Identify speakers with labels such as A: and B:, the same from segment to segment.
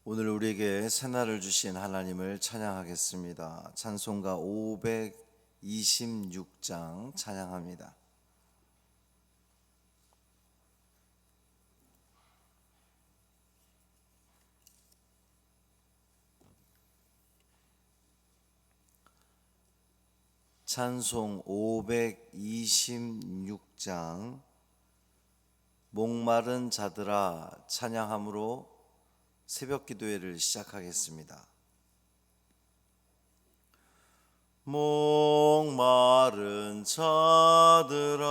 A: 오늘 우리에게 새날을 주신 하나님을 찬양하겠습니다. 찬송가 526장 찬양합니다. 찬송 526장 목마른 자들아 찬양함으로 새벽 기도회를 시작하겠습니다. 목마른 자들아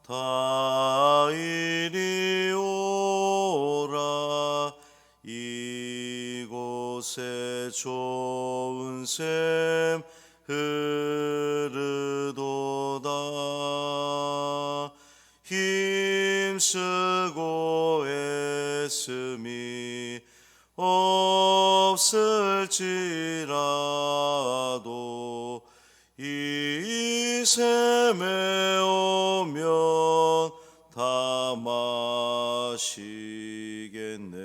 A: 다 이리 오라. 이곳에 좋은 샘 흐르도다. 힘쓰고 애씀이 없을지라도 이 샘에 오면 다 마시겠네.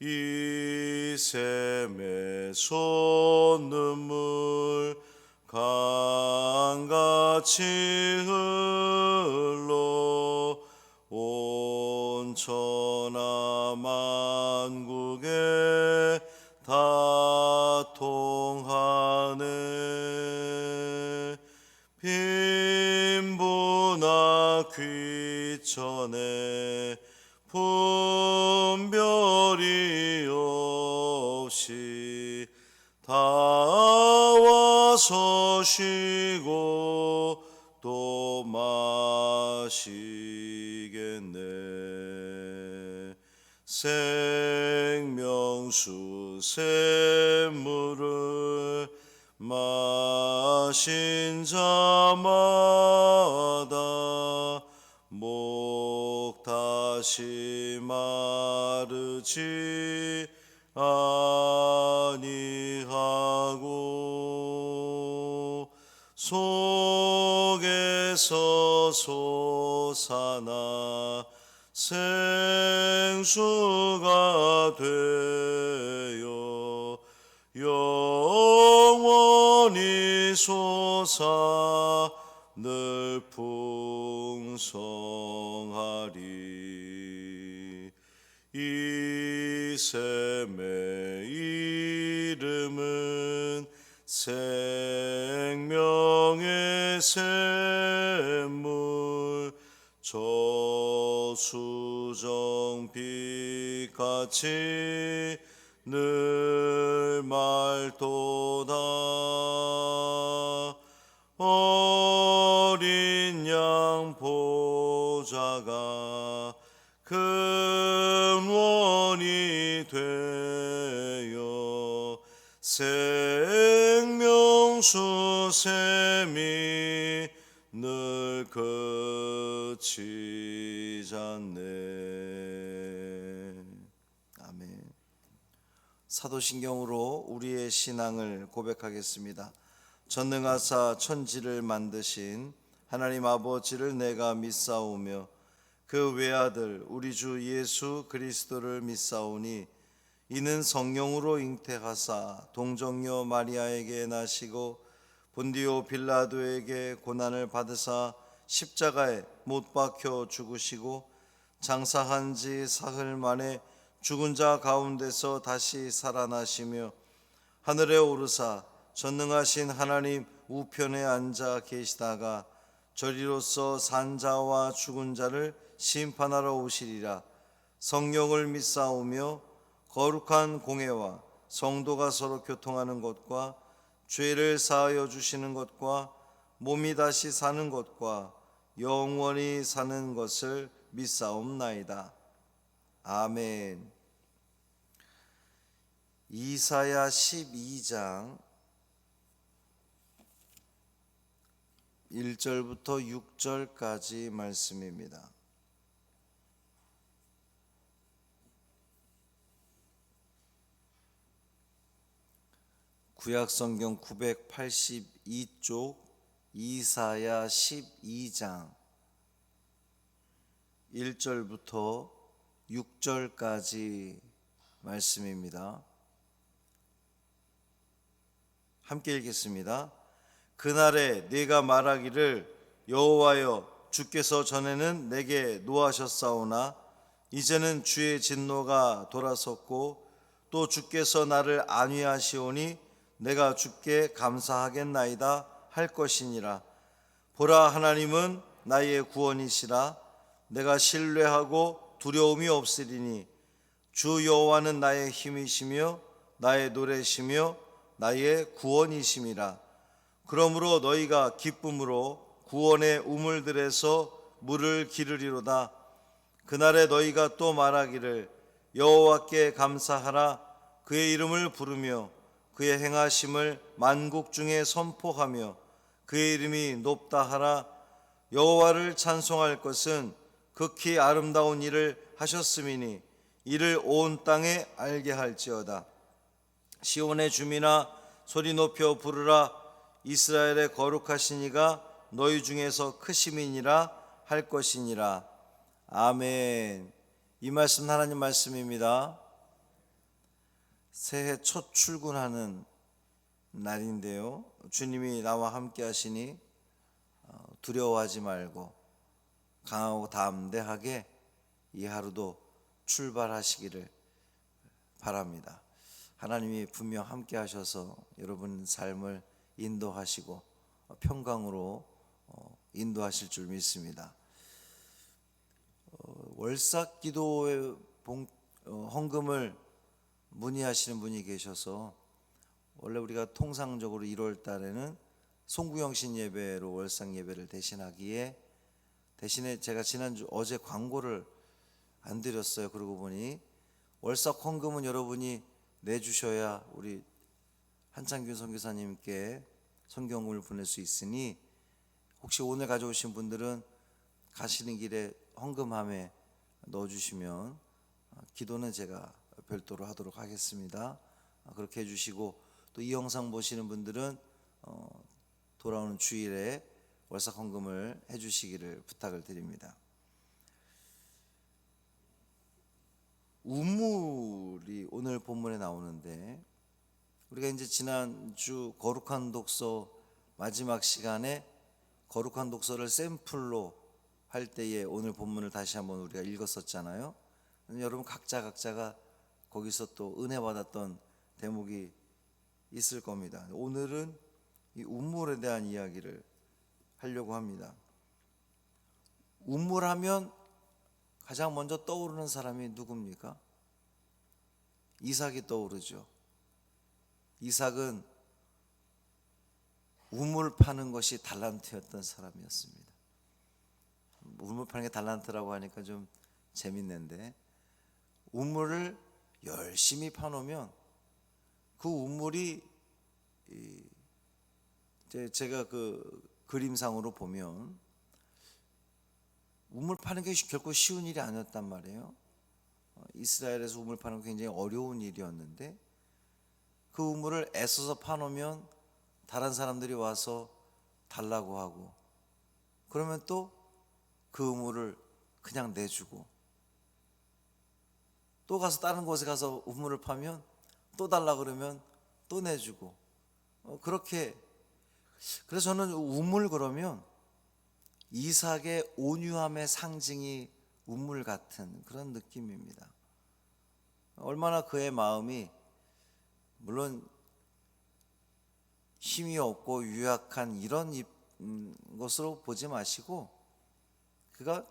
A: 이 샘에 솟는물 강같이 흘러 온 천하 만국에 다 통하네. 빈부나 귀천에 분별이 없이 다 와서 쉬고 또 마시겠네. 생명수 샘물을 마신 자마다 목 다시 마르지 아니하고 속에서 솟아나 생수가 되어 영원히 솟아 늘 풍성하리. 이 샘의 이름은 생명의 샘물. 저수정빛같이 늘 맑도다. 어린 양 보좌가 근원이 되어 생명수 샘이 늘 그치지 않네. 아멘. 사도신경으로 우리의 신앙을 고백하겠습니다. 전능하사 천지를 만드신 하나님 아버지를 내가 믿사오며 그 외아들 우리 주 예수 그리스도를 믿사오니 이는 성령으로 잉태하사 동정녀 마리아에게 나시고 본디오 빌라도에게 고난을 받으사 십자가에 못 박혀 죽으시고 장사한 지 사흘 만에 죽은 자 가운데서 다시 살아나시며 하늘에 오르사 전능하신 하나님 우편에 앉아 계시다가 저리로서 산 자와 죽은 자를 심판하러 오시리라. 성령을 믿사오며 거룩한 공회와 성도가 서로 교통하는 것과 죄를 사하여 주시는 것과 몸이 다시 사는 것과 영원히 사는 것을 믿사옵나이다. 아멘. 이사야 12장 1절부터 6절까지 말씀입니다. 구약성경 982쪽 이사야 12장 1절부터 6절까지 말씀입니다. 함께 읽겠습니다. 그날에 네가 말하기를 여호와여 주께서 전에는 내게 노하셨사오나 이제는 주의 진노가 돌아섰고 또 주께서 나를 안위하시오니 내가 주께 감사하겠나이다 할 것이니라. 보라, 하나님은 나의 구원이시라. 내가 신뢰하고 두려움이 없으리니 주 여호와는 나의 힘이시며 나의 노래시며 나의 구원이심이라. 그러므로 너희가 기쁨으로 구원의 우물들에서 물을 기르리로다. 그날에 너희가 또 말하기를 여호와께 감사하라. 그의 이름을 부르며 그의 행하심을 만국 중에 선포하며 그의 이름이 높다 하라. 여호와를 찬송할 것은 극히 아름다운 일을 하셨음이니 이를 온 땅에 알게 할지어다. 시온의 주민아 소리 높여 부르라. 이스라엘의 거룩하신 이가 너희 중에서 크심이니라 할 것이니라. 아멘. 이 말씀 하나님 말씀입니다. 새해 첫 출근하는 날인데요, 주님이 나와 함께 하시니 두려워하지 말고 강하고 담대하게 이 하루도 출발하시기를 바랍니다. 하나님이 분명 함께 하셔서 여러분 삶을 인도하시고 평강으로 인도하실 줄 믿습니다. 월삭 기도의 헌금을 문의하시는 분이 계셔서 원래 우리가 통상적으로 1월 달에는 송구영신 예배로 월삭 예배를 대신하기에 대신에 제가 지난주 어제 광고를 안 드렸어요. 그러고 보니 월삭 헌금은 여러분이 내주셔야 우리 한창균 선교사님께 선교헌금을 보낼 수 있으니 혹시 오늘 가져오신 분들은 가시는 길에 헌금함에 넣어주시면 기도는 제가 별도로 하도록 하겠습니다. 그렇게 해주시고 또 이 영상 보시는 분들은 돌아오는 주일에 월삭 헌금을 해주시기를 부탁을 드립니다. 우물이 오늘 본문에 나오는데 우리가 이제 지난주 거룩한 독서 마지막 시간에 거룩한 독서를 샘플로 할 때에 오늘 본문을 다시 한번 우리가 읽었었잖아요. 여러분 각자가 거기서 또 은혜 받았던 대목이 있을 겁니다. 오늘은 이 우물에 대한 이야기를 하려고 합니다. 우물하면 가장 먼저 떠오르는 사람이 누굽니까? 이삭이 떠오르죠. 이삭은 우물 파는 것이 달란트였던 사람이었습니다. 우물 파는 게 달란트라고 하니까 좀 재밌는데 우물을 열심히 파놓으면 그 우물이 제가 그 그림상으로 보면 우물 파는 게 결코 쉬운 일이 아니었단 말이에요. 이스라엘에서 우물 파는 게 굉장히 어려운 일이었는데 그 우물을 애써서 파놓으면 다른 사람들이 와서 달라고 하고 그러면 또 그 우물을 그냥 내주고 또 가서 다른 곳에 가서 우물을 파면 또 달라 그러면 또 내주고 그렇게. 그래서 저는 우물 그러면 이삭의 온유함의 상징이 우물 같은 그런 느낌입니다. 얼마나 그의 마음이 물론 힘이 없고 유약한 이런 것으로 보지 마시고 그가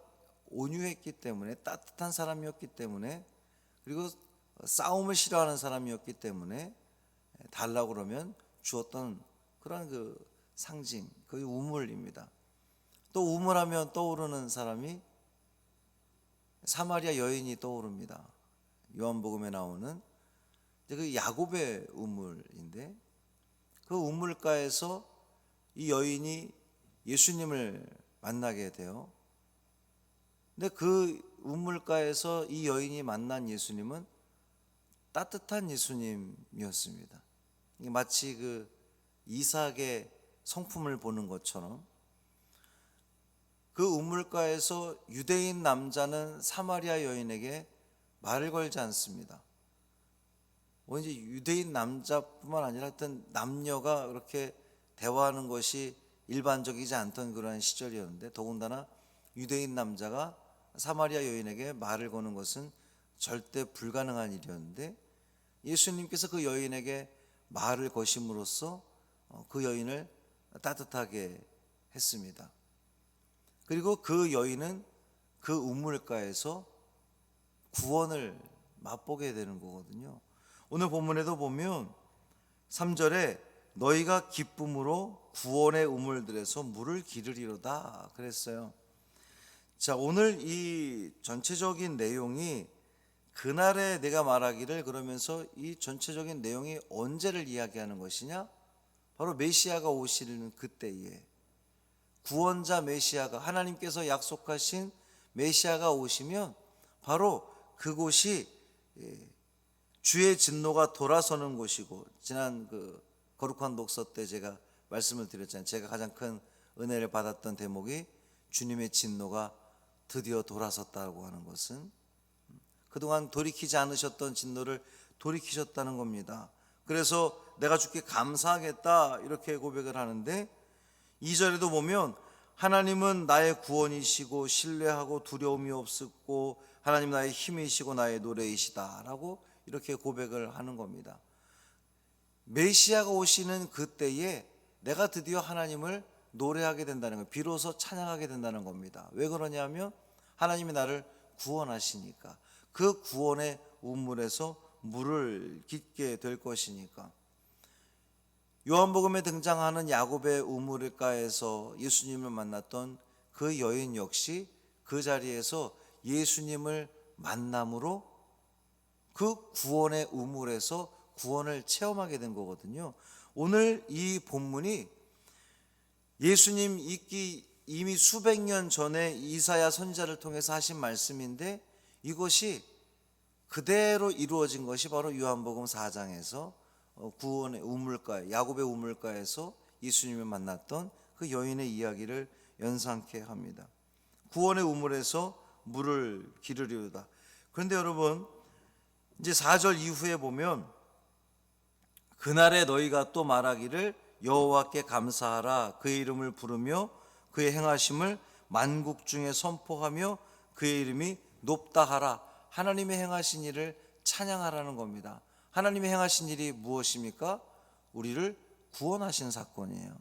A: 온유했기 때문에 따뜻한 사람이었기 때문에 그리고 싸움을 싫어하는 사람이었기 때문에 달라고 그러면 주었던 그런 그 상징, 그 우물입니다. 또 우물하면 떠오르는 사람이 사마리아 여인이 떠오릅니다. 요한복음에 나오는 그 야곱의 우물인데 그 우물가에서 이 여인이 예수님을 만나게 돼요. 근데 그 우물가에서 이 여인이 만난 예수님은 따뜻한 예수님이었습니다. 마치 그 이삭의 성품을 보는 것처럼 그 우물가에서 유대인 남자는 사마리아 여인에게 말을 걸지 않습니다. 이제 유대인 남자뿐만 아니라 어떤 남녀가 그렇게 대화하는 것이 일반적이지 않던 그러한 시절이었는데, 더군다나 유대인 남자가 사마리아 여인에게 말을 거는 것은 절대 불가능한 일이었는데, 예수님께서 그 여인에게 말을 거심으로써 그 여인을 따뜻하게 했습니다. 그리고 그 여인은 그 우물가에서 구원을 맛보게 되는 거거든요. 오늘 본문에도 보면 3절에 너희가 기쁨으로 구원의 우물들에서 물을 기르리로다 그랬어요. 자, 오늘 이 전체적인 내용이 그날에 내가 말하기를, 그러면서 이 전체적인 내용이 언제를 이야기하는 것이냐? 바로 메시아가 오시는 그때에, 구원자 메시아가, 하나님께서 약속하신 메시아가 오시면 바로 그곳이 주의 진노가 돌아서는 곳이고, 지난 그 거룩한 독서 때 제가 말씀을 드렸잖아요. 제가 가장 큰 은혜를 받았던 대목이 주님의 진노가 드디어 돌아섰다고 하는 것은, 그동안 돌이키지 않으셨던 진노를 돌이키셨다는 겁니다. 그래서 내가 주께 감사하겠다 이렇게 고백을 하는데, 2절에도 보면 하나님은 나의 구원이시고 신뢰하고 두려움이 없었고 하나님 나의 힘이시고 나의 노래이시다 라고 이렇게 고백을 하는 겁니다. 메시아가 오시는 그때에 내가 드디어 하나님을 노래하게 된다는 거예요. 비로소 찬양하게 된다는 겁니다. 왜 그러냐면 하나님이 나를 구원하시니까, 그 구원의 우물에서 물을 깃게 될 것이니까. 요한복음에 등장하는 야곱의 우물가에서 예수님을 만났던 그 여인 역시 그 자리에서 예수님을 만남으로 그 구원의 우물에서 구원을 체험하게 된 거거든요. 오늘 이 본문이 예수님 있기 이미 수백 년 전에 이사야 선지자를 통해서 하신 말씀인데, 이것이 그대로 이루어진 것이 바로 요한복음 4장에서 구원의 우물가, 야곱의 우물가에서 예수님을 만났던 그 여인의 이야기를 연상케 합니다. 구원의 우물에서 물을 기르리로다. 그런데 여러분, 이제 4절 이후에 보면 그날에 너희가 또 말하기를 여호와께 감사하라, 그의 이름을 부르며 그의 행하심을 만국 중에 선포하며 그의 이름이 높다 하라. 하나님의 행하신 일을 찬양하라는 겁니다. 하나님의 행하신 일이 무엇입니까? 우리를 구원하신 사건이에요.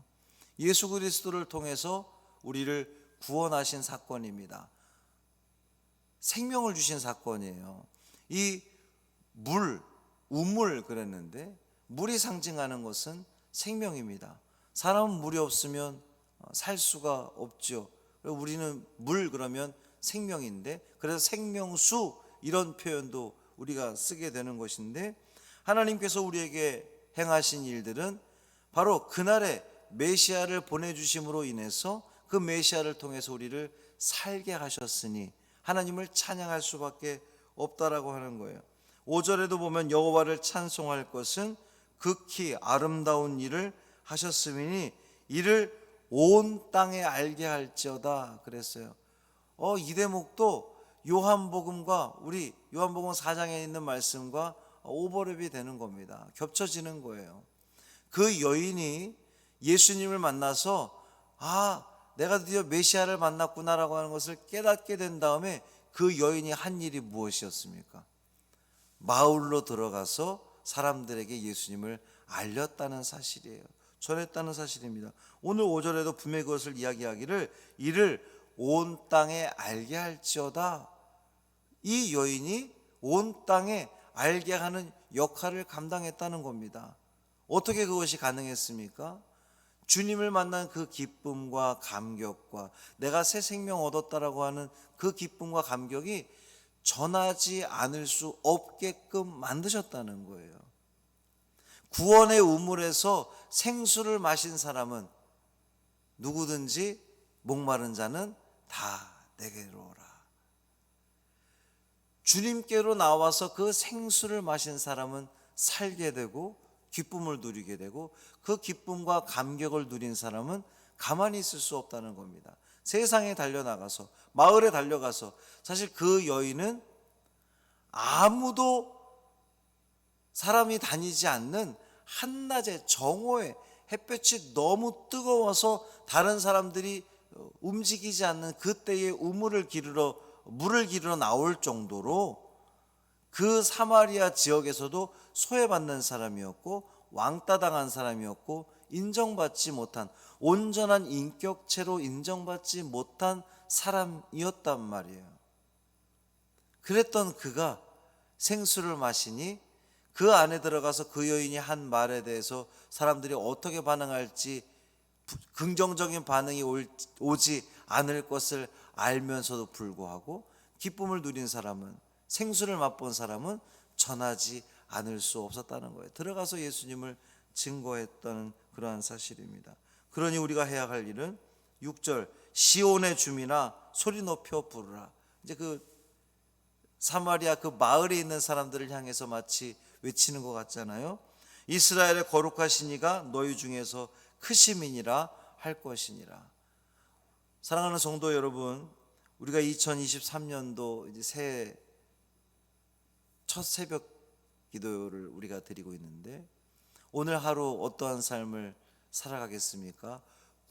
A: 예수 그리스도를 통해서 우리를 구원하신 사건입니다. 생명을 주신 사건이에요. 이 물, 우물 그랬는데, 물이 상징하는 것은 생명입니다. 사람은 물이 없으면 살 수가 없죠. 우리는 물 그러면 생명인데, 그래서 생명수 이런 표현도 우리가 쓰게 되는 것인데, 하나님께서 우리에게 행하신 일들은 바로 그날에 메시아를 보내주심으로 인해서 그 메시아를 통해서 우리를 살게 하셨으니 하나님을 찬양할 수밖에 없다라고 하는 거예요. 5절에도 보면 여호와를 찬송할 것은 극히 아름다운 일을 하셨음이니 이를 온 땅에 알게 할지어다 그랬어요. 이 대목도 요한복음과 우리 요한복음 4장에 있는 말씀과 오버랩이 되는 겁니다. 겹쳐지는 거예요. 그 여인이 예수님을 만나서 내가 드디어 메시아를 만났구나라고 하는 것을 깨닫게 된 다음에 그 여인이 한 일이 무엇이었습니까? 마을로 들어가서 사람들에게 예수님을 알렸다는 사실이에요. 전했다는 사실입니다. 오늘 5절에도 분명히 그것을 이야기하기를 이를 온 땅에 알게 할지어다. 이 여인이 온 땅에 알게 하는 역할을 감당했다는 겁니다. 어떻게 그것이 가능했습니까? 주님을 만난 그 기쁨과 감격과 내가 새 생명 얻었다라고 하는 그 기쁨과 감격이 전하지 않을 수 없게끔 만드셨다는 거예요. 구원의 우물에서 생수를 마신 사람은 누구든지 목마른 자는 다 내게로 오라. 주님께로 나와서 그 생수를 마신 사람은 살게 되고 기쁨을 누리게 되고, 그 기쁨과 감격을 누린 사람은 가만히 있을 수 없다는 겁니다. 세상에 달려나가서, 마을에 달려가서, 사실 그 여인은 아무도 사람이 다니지 않는 한낮에 정오에 햇볕이 너무 뜨거워서 다른 사람들이 움직이지 않는 그때에 물을 기르러 나올 정도로 그 사마리아 지역에서도 소외받는 사람이었고 왕따당한 사람이었고 인정받지 못한, 온전한 인격체로 인정받지 못한 사람이었단 말이에요. 그랬던 그가 생수를 마시니 그 안에 들어가서 그 여인이 한 말에 대해서 사람들이 어떻게 반응할지, 긍정적인 반응이 오지 않을 것을 알면서도 불구하고 기쁨을 누린 사람은, 생수를 맛본 사람은 전하지 않을 수 없었다는 거예요. 들어가서 예수님을 증거했던 그러한 사실입니다. 그러니 우리가 해야 할 일은 6절 시온의 주민아 소리 높여 부르라. 이제 그 사마리아 그 마을에 있는 사람들을 향해서 마치 외치는 것 같잖아요. 이스라엘의 거룩하신 이가 너희 중에서 크심이니라 할 것이니라. 사랑하는 성도 여러분, 우리가 2023년도 이제 새해 첫 새벽 기도를 우리가 드리고 있는데, 오늘 하루 어떠한 삶을 살아가겠습니까?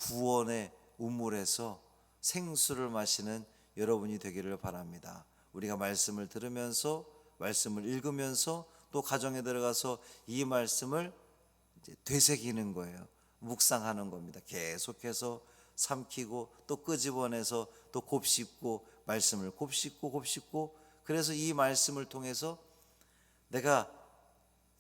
A: 구원의 우물에서 생수를 마시는 여러분이 되기를 바랍니다. 우리가 말씀을 들으면서, 말씀을 읽으면서 또 가정에 들어가서 이 말씀을 이제 되새기는 거예요. 묵상하는 겁니다. 계속해서 삼키고 또 끄집어내서 또 곱씹고, 말씀을 곱씹고, 그래서 이 말씀을 통해서 내가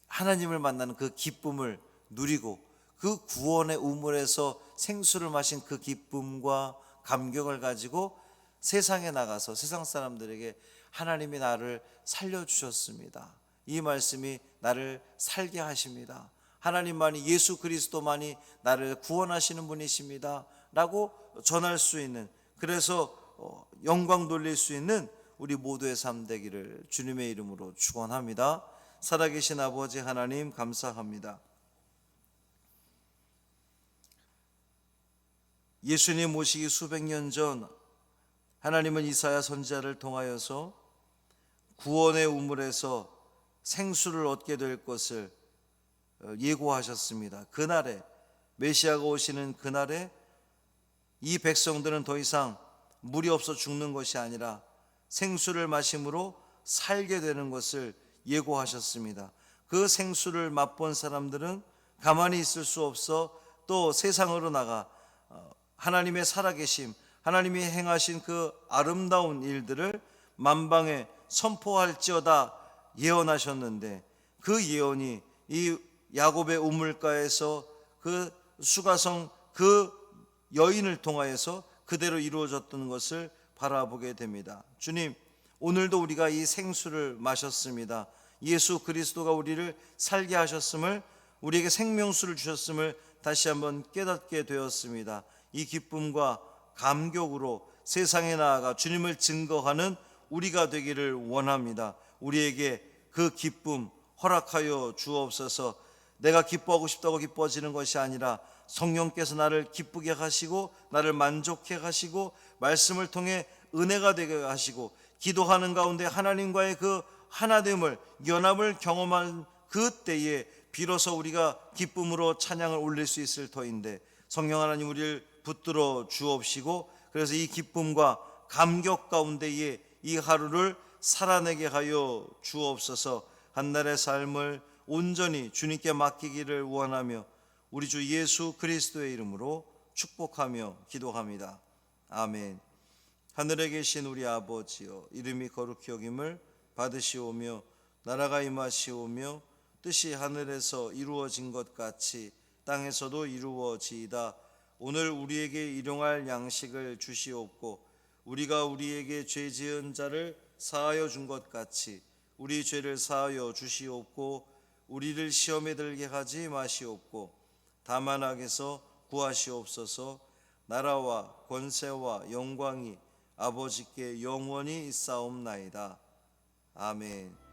A: 하나님을 만나는 그 기쁨을 누리고 그 구원의 우물에서 생수를 마신 그 기쁨과 감격을 가지고 세상에 나가서 세상 사람들에게 하나님이 나를 살려주셨습니다, 이 말씀이 나를 살게 하십니다, 하나님만이, 예수 그리스도만이 나를 구원하시는 분이십니다 라고 전할 수 있는, 그래서 영광 돌릴 수 있는 우리 모두의 삶 되기를 주님의 이름으로 축원합니다. 살아계신 아버지 하나님 감사합니다. 예수님 모시기 수백 년 전 하나님은 이사야 선지자를 통하여서 구원의 우물에서 생수를 얻게 될 것을 예고하셨습니다. 그날에, 메시아가 오시는 그날에 이 백성들은 더 이상 물이 없어 죽는 것이 아니라 생수를 마심으로 살게 되는 것을 예고하셨습니다. 그 생수를 맛본 사람들은 가만히 있을 수 없어 또 세상으로 나가 하나님의 살아계심, 하나님이 행하신 그 아름다운 일들을 만방에 선포할지어다 예언하셨는데, 그 예언이 이 야곱의 우물가에서 그 수가성 그 여인을 통하여서 그대로 이루어졌던 것을 바라보게 됩니다. 주님, 오늘도 우리가 이 생수를 마셨습니다. 예수 그리스도가 우리를 살게 하셨음을, 우리에게 생명수를 주셨음을 다시 한번 깨닫게 되었습니다. 이 기쁨과 감격으로 세상에 나아가 주님을 증거하는 우리가 되기를 원합니다. 우리에게 그 기쁨 허락하여 주옵소서. 내가 기뻐하고 싶다고 기뻐지는 것이 아니라 성령께서 나를 기쁘게 하시고 나를 만족해 하시고 말씀을 통해 은혜가 되게 하시고 기도하는 가운데 하나님과의 그 하나됨을, 연합을 경험한 그때에 비로소 우리가 기쁨으로 찬양을 올릴 수 있을 터인데, 성령 하나님 우리를 붙들어 주옵시고, 그래서 이 기쁨과 감격 가운데에 이 하루를 살아내게 하여 주옵소서. 한날의 삶을 온전히 주님께 맡기기를 원하며 우리 주 예수 그리스도의 이름으로 축복하며 기도합니다. 아멘. 하늘에 계신 우리 아버지여, 이름이 거룩히 여김을 받으시오며 나라가 임하시오며 뜻이 하늘에서 이루어진 것 같이 땅에서도 이루어지이다. 오늘 우리에게 일용할 양식을 주시옵고 우리가 우리에게 죄 지은 자를 사하여 준 것 같이 우리 죄를 사하여 주시옵고 우리를 시험에 들게 하지 마시옵고 다만 악에서 구하시옵소서. 나라와 권세와 영광이 아버지께 영원히 있사옵나이다. 아멘.